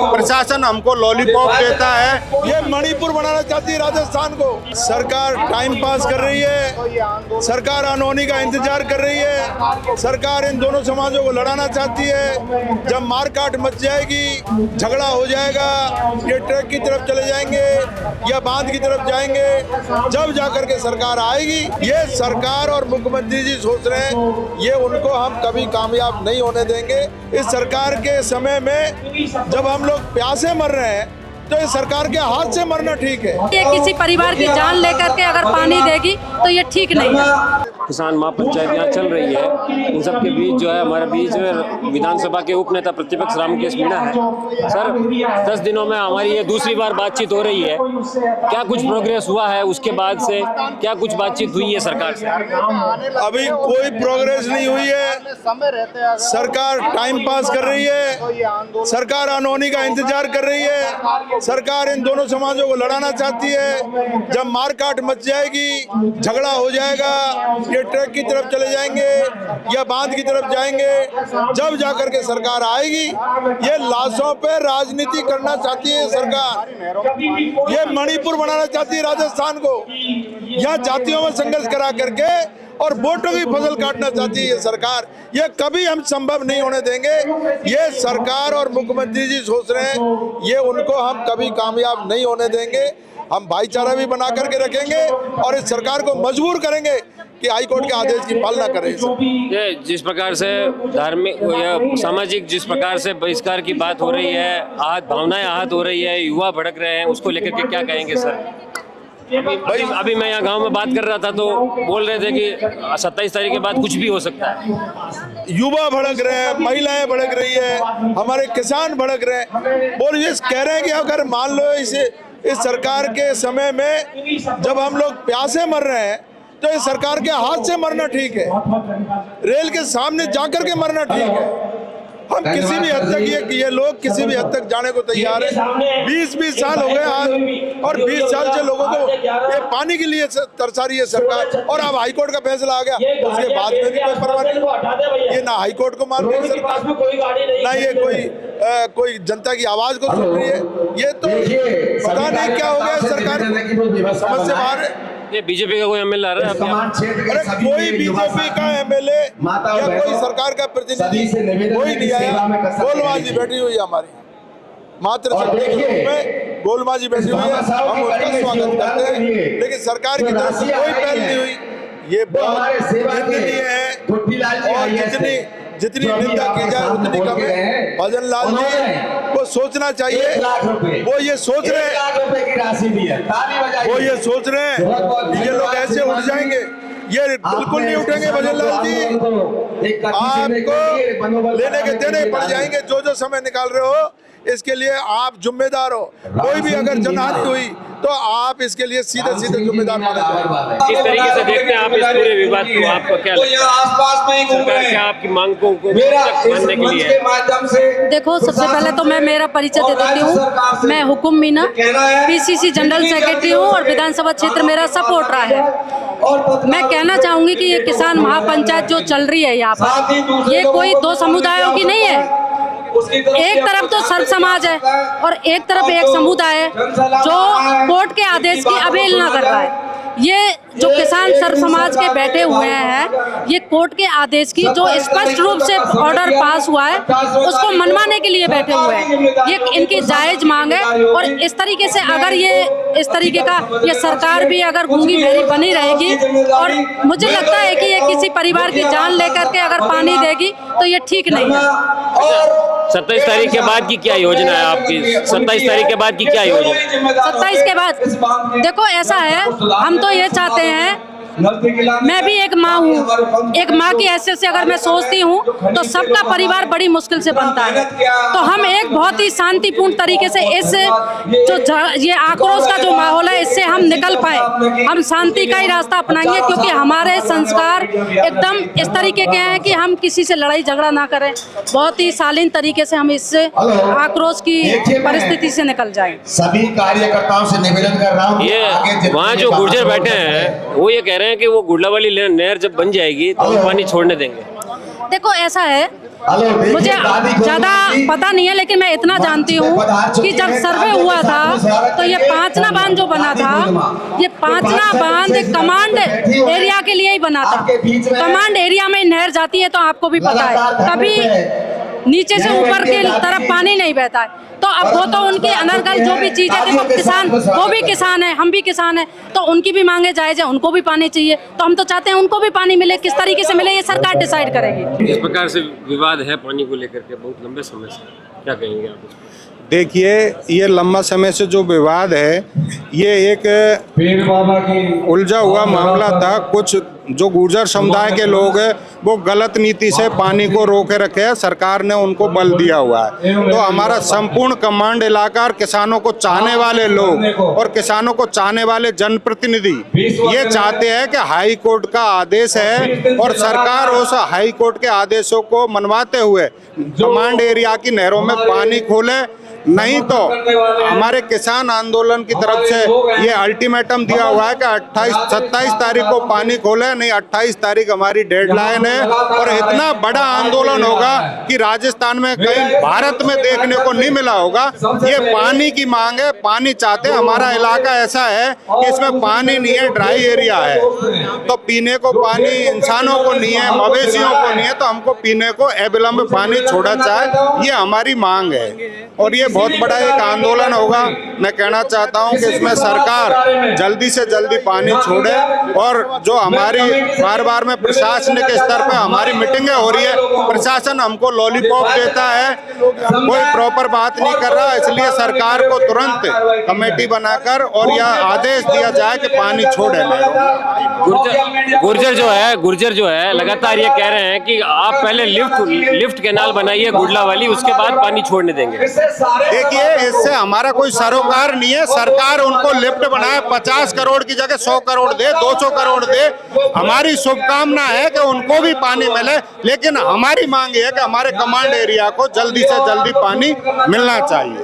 प्रशासन हमको लॉलीपॉप देता है। ये मणिपुर बनाना चाहती है राजस्थान को। सरकार टाइम पास कर रही है, सरकार अनहोनी का इंतजार कर रही है, सरकार इन दोनों समाजों को लड़ाना चाहती है। जब मारकाट मच जाएगी, झगड़ा हो जाएगा, ये ट्रक की तरफ चले जाएंगे या बांध की तरफ जाएंगे, जब जाकर के सरकार आएगी। ये सरकार और मुख्यमंत्री जी सोच रहे हैं, ये उनको हम कभी कामयाब नहीं होने देंगे। इस सरकार के समय में जब हम लोग प्यासे मर रहे हैं तो इस सरकार के हाथ से मरना ठीक है। ये किसी परिवार की जान लेकर के अगर पानी देगी तो ये ठीक नहीं है। किसान महापंचायत यहाँ चल रही है, इन सब के बीच जो है हमारे बीच में विधानसभा के उप नेता प्रतिपक्ष रामकेश मीणा है। सर, 10 दिनों में हमारी ये दूसरी बार बातचीत हो रही है, क्या कुछ प्रोग्रेस हुआ है? उसके बाद से क्या कुछ बातचीत हुई है सरकार से? अभी कोई प्रोग्रेस नहीं हुई है। सरकार टाइम पास कर रही है, सरकार अनहोनी का इंतजार कर रही है, सरकार इन दोनों समाजों को लड़ाना चाहती है। जब मारकाट मच जाएगी, झगड़ा हो जाएगा, ये ट्रक की तरफ चले जाएंगे या बांध की तरफ जाएंगे, जब जाकर के सरकार आएगी। ये लाशों पे राजनीति करना चाहती है सरकार। ये मणिपुर बनाना चाहती है राजस्थान को। यहाँ जातियों में संघर्ष करा करके और वोटों की फसल काटना चाहती है ये सरकार। ये कभी हम संभव नहीं होने देंगे। ये सरकार और मुख्यमंत्री जी सोच रहे हैं, ये उनको हम कभी कामयाब नहीं होने देंगे। हम भाईचारा भी बना करके रखेंगे और इस सरकार को मजबूर करेंगे कि हाई कोर्ट के आदेश की पालना करें। ये जिस प्रकार से धार्मिक या सामाजिक जिस प्रकार से बहिष्कार की बात हो रही है, भावनाएं आहत हो रही है, युवा भड़क रहे हैं, उसको लेकर के क्या कहेंगे सर? अभी मैं यहाँ गांव में बात कर रहा था तो बोल रहे थे कि 27 तारीख के बाद कुछ भी हो सकता है। युवा भड़क रहे हैं, महिलाएं भड़क रही है, हमारे किसान भड़क रहे हैं। बोल ये कह रहे हैं कि अगर मान लो इस सरकार के समय में जब हम लोग प्यासे मर रहे हैं तो इस सरकार के हाथ से मरना ठीक है, रेल के सामने जाकर के मरना ठीक है। हम किसी भी हद तक ये लोग किसी भी हद तक जाने को तैयार है। 20-20 साल हो गए आज और 20 साल से लोगों को ये पानी के लिए तरसा रही है सरकार। और अब हाई कोर्ट का फैसला आ गया, उसके बाद में भी कोई परवाह नहीं। ये ना हाई कोर्ट को मान रही है सरकार, ना ये कोई जनता की आवाज को सुन रही है। ये तो पता नहीं क्या हो गया सरकार, समझ से बाहर है। ये बीजेपी का कोई एमएलए आ रहा है? अरे कोई बीजेपी का एमएलए या कोई सरकार का प्रतिनिधि कोई नहीं आया। गोलमाजी बैठी हुई है हमारी, मात्र शक्ति के रूप में गोलमाजी बैठी हुई है। हम उसका स्वागत करते हैं, लेकिन सरकार की तरफ से कोई पहल नहीं हुई। ये बहुत निंदनीय है और जितनी निंदा की जाए उतनी कम है। भजन लाल जी को सोचना चाहिए, वो ये सोच रहे हैं, वो ये सोच रहे हैं ये लोग ऐसे उठ जाएंगे। ये बिल्कुल नहीं उठेंगे भजन लाल जी, आपको लेने के देने पड़ जाएंगे। जो समय निकाल रहे हो इसके लिए आप जिम्मेदार हो। कोई भी अगर जनहानि हुई तो आप इसके लिए सीधे जिम्मेदार माने जाएंगे। किस तरीके से देखते हैं आप इस पूरे विवाद को? आपको क्या लगता है सरकार क्या आपकी मांग को मानने के लिए? देखो, सबसे पहले तो मैं मेरा परिचय दे देती हूँ। मैं हुकुम मीना, पीसीसी जनरल सेक्रेटरी हूँ और विधानसभा क्षेत्र मेरा सपोर्ट रहा है। मैं कहना चाहूंगी कि ये किसान महापंचायत जो चल रही है यहाँ पर, ये कोई दो समुदायों की नहीं है। एक तरफ तो सर्व समाज है और एक तरफ एक समुदाय है जो कोर्ट के आदेश की अवहेलना कर रहा है। ये जो किसान सर्व समाज के बैठे हुए हैं, ये कोर्ट के आदेश की जो स्पष्ट रूप से ऑर्डर पास हुआ है उसको मनवाने के लिए बैठे हुए हैं। ये इनकी जायज मांग है और इस तरीके से अगर ये इस तरीके का ये सरकार भी अगर गूंगी बहरी बनी रहेगी, और मुझे लगता है कि ये किसी परिवार की जान लेकर के अगर पानी देगी तो ये ठीक नहीं है। 27 तारीख के बाद की क्या योजना है आपकी? 27 तारीख के बाद की क्या योजना? 27 के बाद देखो, ऐसा है, हम तो ये चाहते हैं, मैं भी एक माँ हूँ, एक माँ की हैसियत से अगर मैं सोचती हूँ तो सबका परिवार बड़ी मुश्किल से बनता है। तो हम एक बहुत ही शांतिपूर्ण तरीके से इस जो ये आक्रोश का जो माहौल है इससे हम निकल पाए। हम शांति का ही रास्ता अपनाएंगे क्योंकि हमारे संस्कार एकदम इस तरीके के हैं कि हम किसी से लड़ाई झगड़ा ना करें। बहुत ही शालीन तरीके से हम इस आक्रोश की परिस्थिति से निकल जाएं। सभी कार्यकर्ताओं से निवेदन कर रहा हूँ, ये वहाँ जो गुर्जर बैठे हैं वो ये कह रहे हैं कि वो गुडला वाली नहर जब बन जाएगी तो पानी छोड़ने देंगे। देखो, ऐसा है, मुझे ज़्यादा पता नहीं है, लेकिन मैं इतना जानती हूँ कि जब सर्वे हुआ था तो ये पांचना बांध जो बना था, ये पांचना बांध कमांड एरिया के लिए ही बना था। कमांड एरिया में नहर जाती है तो आपको भी पता है, कभी नीचे से ऊपर की तरफ पानी नहीं बहता है। तो अब वो तो उनकी अनर्गल जो भी चीजें देखो, किसान वो भी किसान है, हम भी किसान है, तो उनकी भी मांगे जायज है, उनको भी पानी चाहिए। तो हम तो चाहते हैं उनको भी पानी मिले, किस तरीके से मिले ये सरकार डिसाइड करेगी। जिस प्रकार से विवाद है पानी को लेकर के बहुत लंबे समय से, क्या कहेंगे आप इसको? देखिए, ये लंबा समय से जो विवाद है, ये एक उलझा हुआ मामला था। कुछ जो गुर्जर समुदाय के लोग हैं वो गलत नीति से पानी को रोके रखे हैं, सरकार ने उनको बल दिया हुआ है। तो हमारा संपूर्ण कमांड इलाका और किसानों को चाहने वाले लोग और किसानों को चाहने वाले जनप्रतिनिधि ये चाहते हैं कि हाई कोर्ट का आदेश है और सरकार उस हाई कोर्ट के आदेशों को मनवाते हुए कमांड एरिया की नहरों में पानी खोले। नहीं तो हमारे किसान आंदोलन की तरफ से ये अल्टीमेटम दिया हुआ है कि 27 तारीख को पानी खोले, नहीं 28 तारीख हमारी डेडलाइन है। और इतना बड़ा आंदोलन होगा कि राजस्थान में कहीं भारत में देखने को नहीं मिला होगा। ये पानी की मांग है, पानी चाहते हैं। हमारा इलाका ऐसा है कि इसमें पानी नहीं है, ड्राई एरिया है, तो पीने को पानी इंसानों को नहीं है, मवेशियों को नहीं है, तो हमको पीने को अविलंब पानी छोड़ा जाए, ये हमारी मांग है। और ये बहुत बड़ा एक आंदोलन होगा। मैं कहना चाहता हूं कि इसमें सरकार जल्दी से जल्दी पानी छोड़े। और जो हमारी बार में प्रशासनिक स्तर पे हमारी मीटिंगें हो रही है, प्रशासन हमको लॉलीपॉप देता है, कोई प्रॉपर बात नहीं कर रहा। इसलिए सरकार को तुरंत कमेटी बनाकर और यह आदेश दिया जाए कि पानी छोड़े। गुर्जर जो है लगातार ये कह रहे हैं कि आप पहले लिफ्ट कैनाल बनाइए गुडला वाली, उसके बाद पानी छोड़ने देंगे। देखिए, इससे हमारा कोई सरोकार नहीं है। सरकार उनको लिफ्ट बनाए, 50 करोड़ की जगह 100 करोड़ दे, 200 करोड़ दे। हमारी शुभकामना है कि उनको भी पानी मिले, लेकिन हमारी मांग है कि हमारे कमांड एरिया को जल्दी से जल्दी पानी मिलना चाहिए।